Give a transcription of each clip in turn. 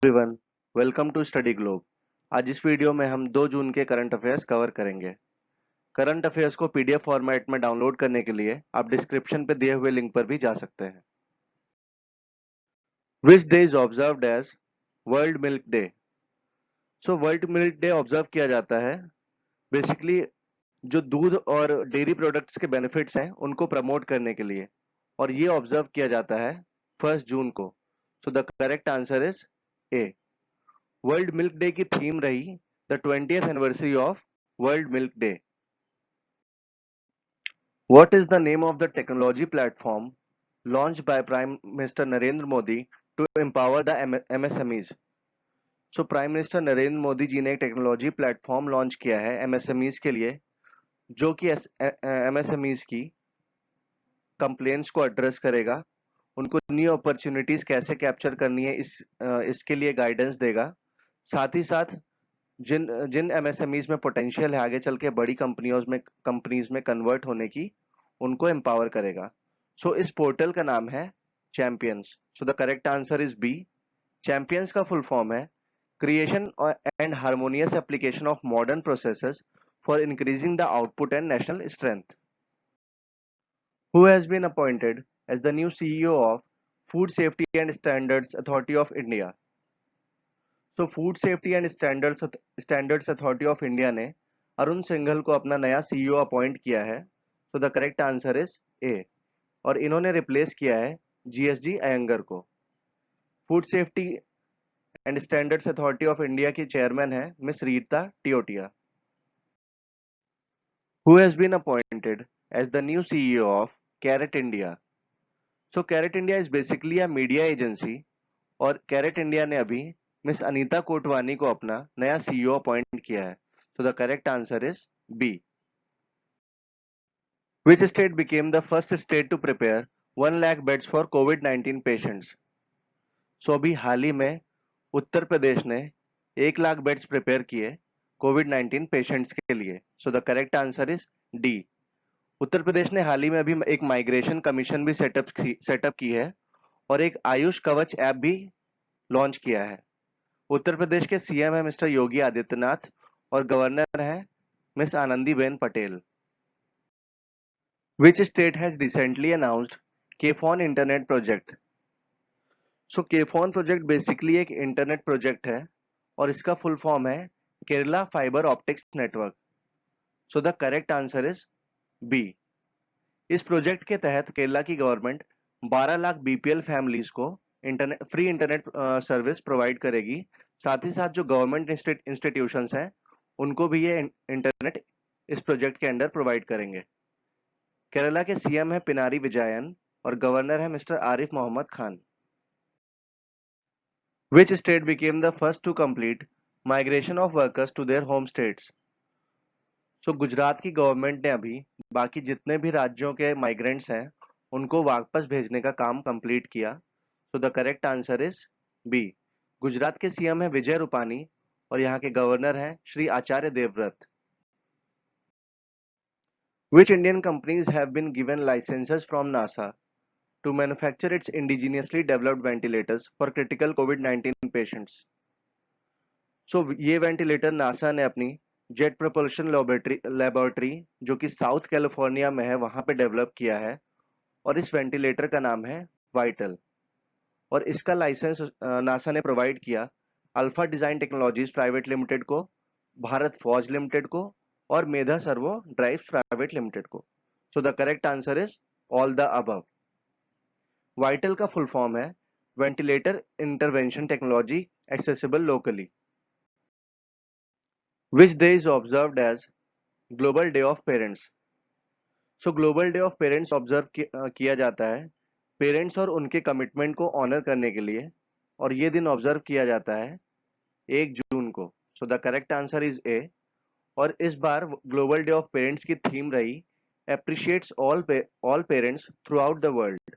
Everyone, welcome to study globe. आज इस video में हम 2 जून के करंट अफेयर्स कवर करेंगे। करंट अफेयर्स को पीडीएफ फॉर्मेट में डाउनलोड करने के लिए आप डिस्क्रिप्शन पे दिए हुए लिंक पर भी जा सकते हैं। Which day is observed as world milk day? So world milk day observe किया जाता है बेसिकली जो दूध और डेयरी प्रोडक्ट्स के बेनिफिट्स हैं उनको प्रमोट करने के लिए, और ये ऑब्जर्व किया जाता है 1 जून को। So the correct answer is A. World milk day की थीम रही the 20th anniversary of world milk day. What is the name of the technology platform launched by Prime Minister Narendra Modi to empower the MSMEs? So prime minister Narendra Modi ji ने एक technology platform launch किया है MSMEs के लिए, जो कि MSMEs की complaints को एड्रेस करेगा, उनको न्यू अपॉर्चुनिटीज कैसे कैप्चर करनी है इसके लिए गाइडेंस देगा। साथ ही साथ जिन जिन एमएसएमईज में पोटेंशियल है आगे चल के बड़ी कंपनीज में कन्वर्ट होने की, उनको एम्पावर करेगा। सो इस पोर्टल का नाम है champions. So the correct answer is B. Champions का फुल फॉर्म है creation and harmonious application of modern processes for increasing the output and national strength. Who has been appointed as the new CEO of food safety and standards authority of India? तो food safety and standards authority of India ने अरुण सिंघल को अपना नया CEO appoint किया है। तो the correct answer is A, और इन्होंने रिप्लेस किया है जीएसजी अयंगर को। Food safety and standards authority of India की चेयरमैन है miss Rita Teaotia. Who has been appointed as the new CEO of Carat India? So Carat India is basically a media agency, और Carat India ने अभी miss Anita Kotwani को अपना नया CEO appoint किया है। तो the correct answer is b. Which state became the first state to prepare 1 lakh beds for COVID-19 patients? सो अभी हाल ही में उत्तर प्रदेश ने 1 लाख बेड्स प्रिपेयर किए कोविड-19 पेशेंट्स के लिए। So the correct answer is D. Uttar Pradesh ने हाल ही में अभी एक माइग्रेशन कमीशन भी सेटअप की है, और एक आयुष कवच ऐप भी लॉन्च किया है। उत्तर प्रदेश के सीएम है मिस्टर योगी आदित्यनाथ, और गवर्नर है miss Anandiben Patel. Which state has recently announced KFON internet project? So KFON project basically एक इंटरनेट प्रोजेक्ट है, और इसका फुल फॉर्म है Kerala fibre optics network. So the correct answer is b. इस प्रोजेक्ट के तहत केरला की गवर्नमेंट 12 लाख बीपीएल फैमिलीज को फ्री इंटरनेट सर्विस प्रोवाइड करेगी। साथ ही साथ जो गवर्नमेंट इंस्टीट्यूशंस हैं उनको भी ये इंटरनेट इस प्रोजेक्ट के अंडर प्रोवाइड करेंगे। केरला के सीएम है पिनारी विजयन, और गवर्नर है mister Arif Mohammed Khan. Which state became the first to complete migration of workers to their home states? सो गुजरात की गवर्नमेंट ने अभी बाकी जितने भी राज्यों के माइग्रेंट्स हैं उनको वापस भेजने का काम कंप्लीट किया। So the correct answer is B. Gujarat के सीएम है विजय रूपानी, और यहाँ के गवर्नर हैं Shri Acharya Devvrat. Which Indian companies have been given licenses from NASA to manufacture its indigenously developed ventilators for critical COVID-19 patients? सो ये वेंटिलेटर नासा ने अपनी जेट प्रोपल्शन लेबोरेटरी जो कि साउथ कैलिफोर्निया में है वहां पे डेवलप किया है, और इस वेंटिलेटर का नाम है वाइटल, और इसका लाइसेंस नासा ने प्रोवाइड किया alpha design technologies private limited को, भारत फौज लिमिटेड को, और मेधा सर्वो ड्राइव्स प्राइवेट लिमिटेड को। So the correct answer is all the above. Vital का फुल फॉर्म है ventilator intervention technology accessible locally. Which day is observed as global day of parents? So global day of parents observe किया जाता है parents और उनके commitment को honour करने के लिए, और ये दिन ऑब्जर्व किया जाता है 1 जून को। So the correct answer is A, और इस बार ग्लोबल डे ऑफ पेरेंट्स की थीम रही appreciates all parents throughout the world.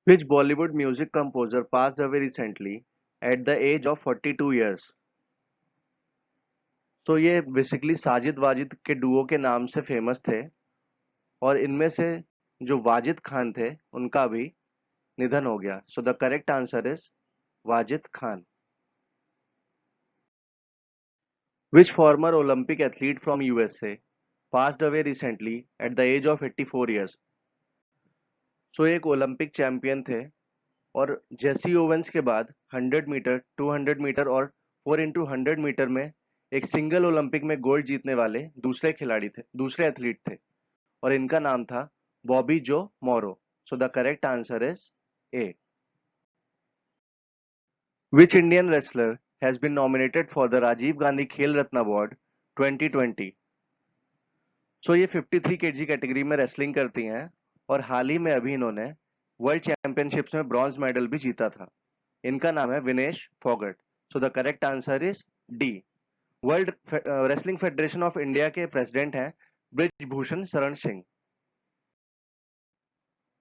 Which Bollywood music composer passed away recently at the age of 42 years? तो ये बेसिकली साजिद वाजिद के Duo के नाम से फेमस थे, और इनमें से जो वाजिद खान थे उनका भी निधन हो गया। सो the correct answer is Wajid Khan. Which former Olympic athlete from USA passed away recently at the age of 84 years? सो एक ओलंपिक चैंपियन थे और जेसी ओवेंस के बाद 100 मीटर, 200 मीटर और 4x100 मीटर में एक सिंगल ओलंपिक में गोल्ड जीतने वाले दूसरे एथलीट थे और इनका नाम था बॉबी जो मोरो. सो the correct answer is A. Which Indian wrestler has been nominated for the Rajiv Gandhi Khel Ratna Award 2020? सो ये 53 kg कैटेगरी में रेसलिंग करती हैं और हाल ही में अभी इन्होंने वर्ल्ड चैंपियनशिप्स में ब्रॉन्ज मेडल भी जीता था. इनका नाम है Vinesh Phogat. So the correct answer is D. World Wrestling Federation of India के प्रेसिडेंट हैं Brijbhushan Sharan Singh.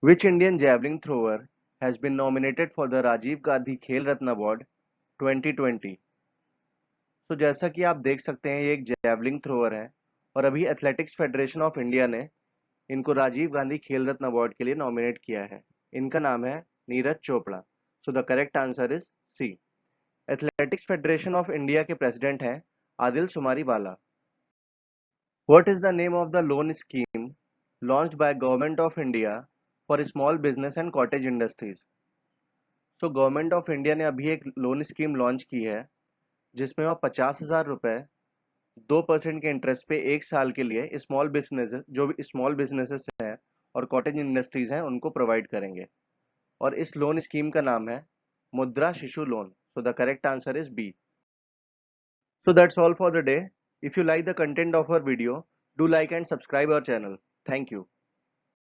Which Indian javelin thrower has been nominated for the Rajiv Gandhi Khel Ratna award 2020? तो जैसा कि आप देख सकते हैं ये एक जैवलिन थ्रोअर है और अभी एथलेटिक्स फेडरेशन ऑफ इंडिया ने इनको राजीव गांधी खेल रत्न अवार्ड के लिए नॉमिनेट किया है. इनका नाम है Neeraj Chopra. So the correct answer is C. Athletics Federation of India के प्रेसिडेंट हैं Adille Sumariwalla. What is the name of the loan scheme launched by government of India for small business and cottage industries? So government of India ने अभी एक loan scheme launch की है जिसमें वह 50,000 रुपए 2% के इंटरेस्ट पे एक साल के लिए स्मॉल बिजनेसेस जो भी स्मॉल बिजनेसेस हैं और कॉटेज इंडस्ट्रीज हैं उनको प्रोवाइड करेंगे और इस लोन स्कीम का नाम है Mudra Shishu loan. So the correct answer is B. So that's all for the day. If you like the content of our video, do like and subscribe our channel. Thank you.